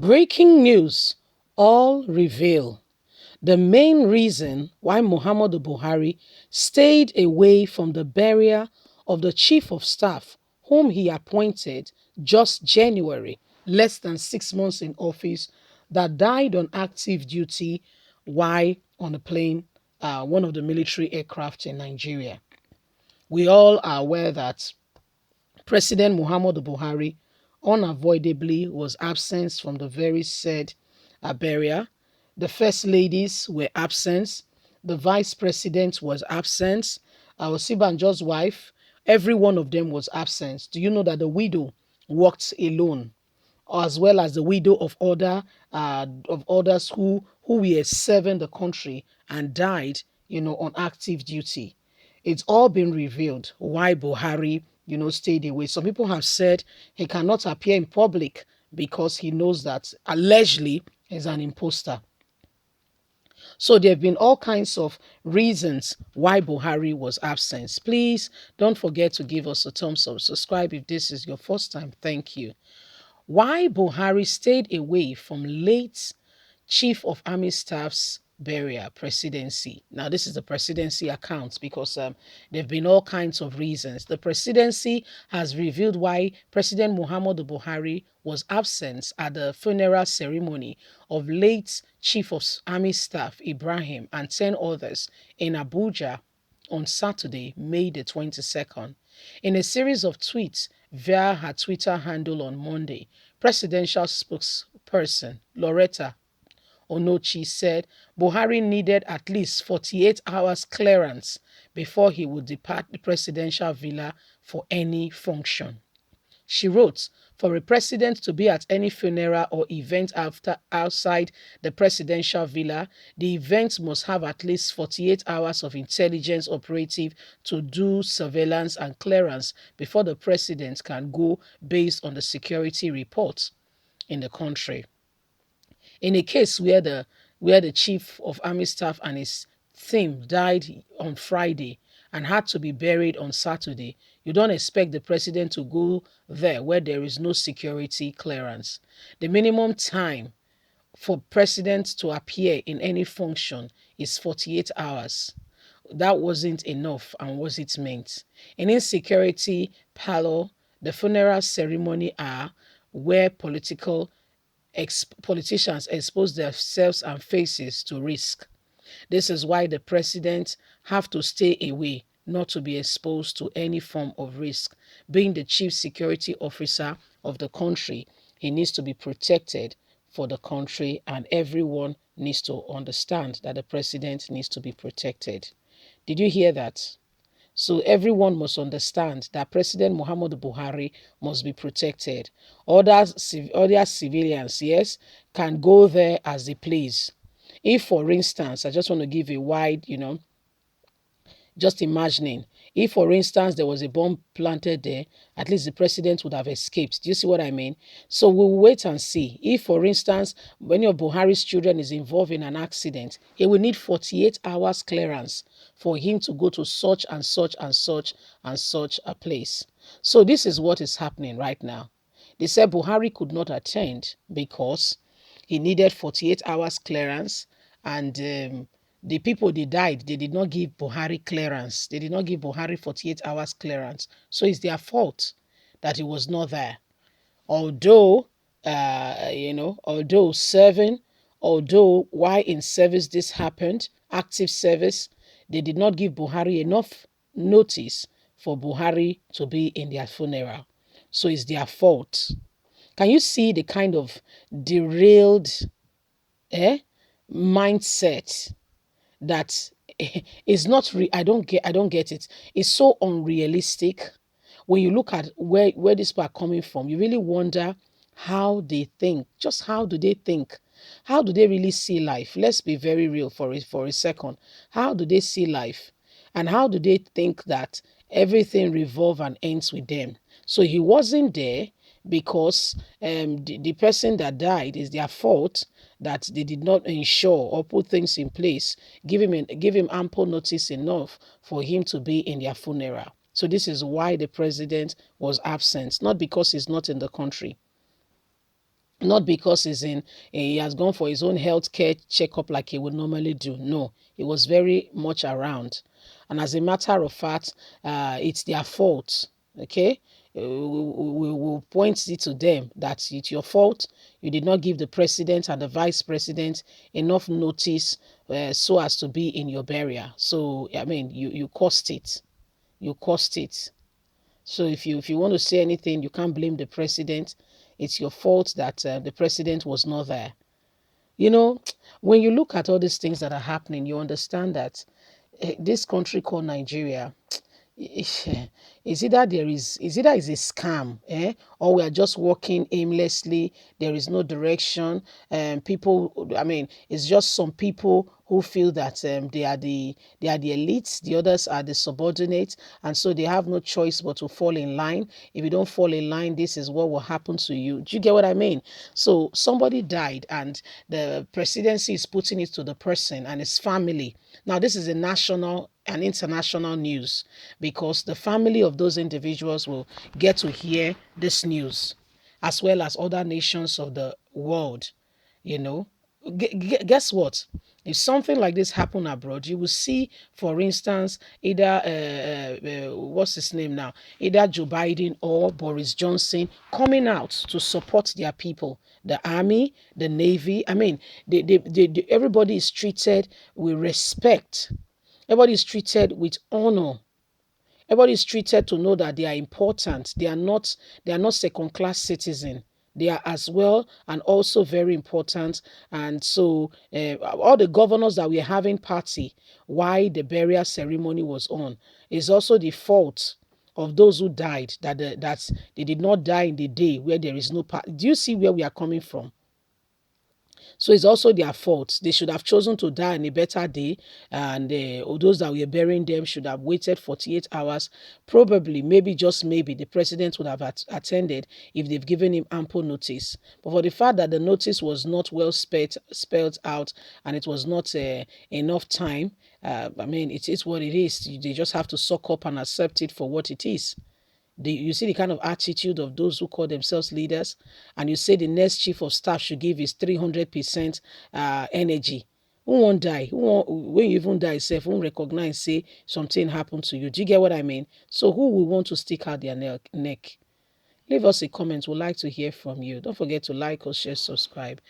Breaking news, all reveal. The main reason why Muhammadu Buhari stayed away from the burial of the chief of staff, whom he appointed just January, less than 6 months in office, that died on active duty while on a plane, one of the military aircraft in Nigeria. We all are aware that President Muhammadu Buhari unavoidably was absent from the very said burial. The first ladies were absent. The vice president was absent. Osibanjo's wife, every one of them was absent. Do you know that the widow walked alone, as well as the widow of others who were serving the country and died, on active duty? It's all been revealed why Buhari, stayed away. Some people have said he cannot appear in public because he knows that allegedly he's an imposter. So there have been all kinds of reasons why Buhari was absent. Please don't forget to give us a thumbs up. Subscribe if this is your first time. Thank you. Why Buhari stayed away from late Chief of Army Staff's burial, Presidency. Now, this is the Presidency account because there have been all kinds of reasons. The Presidency has revealed why President Muhammadu Buhari was absent at the funeral ceremony of late Chief of Army Staff Ibrahim and 10 others in Abuja on Saturday, May the 22nd. In a series of tweets via her Twitter handle on Monday, presidential spokesperson Loretta Onochi said Buhari needed at least 48 hours clearance before he would depart the presidential villa for any function. She wrote, for a president to be at any funeral or event outside the presidential villa, the event must have at least 48 hours of intelligence operative to do surveillance and clearance before the president can go based on the security reports in the country. In a case where the chief of army staff and his team died on Friday and had to be buried on Saturday, you don't expect the president to go there where there is no security clearance. The minimum time for president to appear in any function is 48 hours. That wasn't enough, and was it meant? In insecurity parlor, the funeral ceremony are where politicians expose themselves and faces to risk. This is why the president have to stay away, not to be exposed to any form of risk. Being the chief security officer of the country, he needs to be protected for the country, and everyone needs to understand that the president needs to be protected. Did you hear that? So everyone must understand that President Muhammadu Buhari must be protected. Other civilians, yes, can go there as they please. If, for instance, I just want to give a wide, just imagining, if, for instance, there was a bomb planted there, at least the president would have escaped. Do you see what I mean? So we'll wait and see. If, for instance, any of Buhari's children is involved in an accident, he will need 48 hours clearance for him to go to such and such and such and such a place. So this is what is happening right now. They said Buhari could not attend because he needed 48 hours clearance, and the people they died, they did not give Buhari clearance. They did not give Buhari 48 hours clearance. So it's their fault that he was not there. Although, although why in service this happened, active service, they did not give Buhari enough notice for Buhari to be in their funeral. So it's their fault. Can you see the kind of derailed mindset that is not I don't get it. It's so unrealistic. When you look at where these people are coming from, you really wonder how they think. Just how do they think? How do they really see life? Let's be very real for a second. How do they see life? And how do they think that everything revolves and ends with them? So he wasn't there because the person that died is their fault, that they did not ensure or put things in place, give him ample notice enough for him to be in their funeral. So this is why the president was absent, not because he's not in the country. Not because he has gone for his own health care checkup like he would normally do. No, he was very much around. And as a matter of fact, it's their fault. Okay, we will point it to them that it's your fault. You did not give the president and the vice president enough notice so as to be in your burial. So I mean, you caused it. You caused it. So if you want to say anything, you can't blame the president. It's your fault that the president was not there. You know, when you look at all these things that are happening, you understand that this country called Nigeria, is either is either is a scam, or we are just walking aimlessly. There is no direction. People, I mean, it's just some people who feel that they are the elites, the others are the subordinates, and so they have no choice but to fall in line. If you don't fall in line, this is what will happen to you. Do you get what I mean? So somebody died, and the presidency is putting it to the person and his family. Now, this is a national and international news because the family of those individuals will get to hear this news as well as other nations of the world. You know, guess what? If something like this happen abroad, you will see, for instance, either what's his name now, either Joe Biden or Boris Johnson coming out to support their people, the army, the navy. I mean, everybody is treated with respect. Everybody is treated with honor. Everybody is treated to know that they are important. They are not second class citizen. They are as well and also very important. And so all the governors that we are having party why the burial ceremony was on is also the fault of those who died, that they did not die in the day where there is no party. Do you see where we are coming from? So it's also their fault. They should have chosen to die on a better day, and those that were burying them should have waited 48 hours. Probably, maybe, just maybe, the president would have attended if they've given him ample notice. But for the fact that the notice was not well spelled out and it was not enough time, I mean, it is what it is. They just have to suck up and accept it for what it is. You see the kind of attitude of those who call themselves leaders, and you say the next chief of staff should give his 300% energy. Who won't die? When you even die yourself, won't recognize, say something happened to you. Do you get what I mean? So who will want to stick out their neck? Leave us a comment. We'd like to hear from you. Don't forget to like or share, subscribe.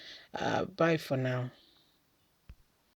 Bye for now.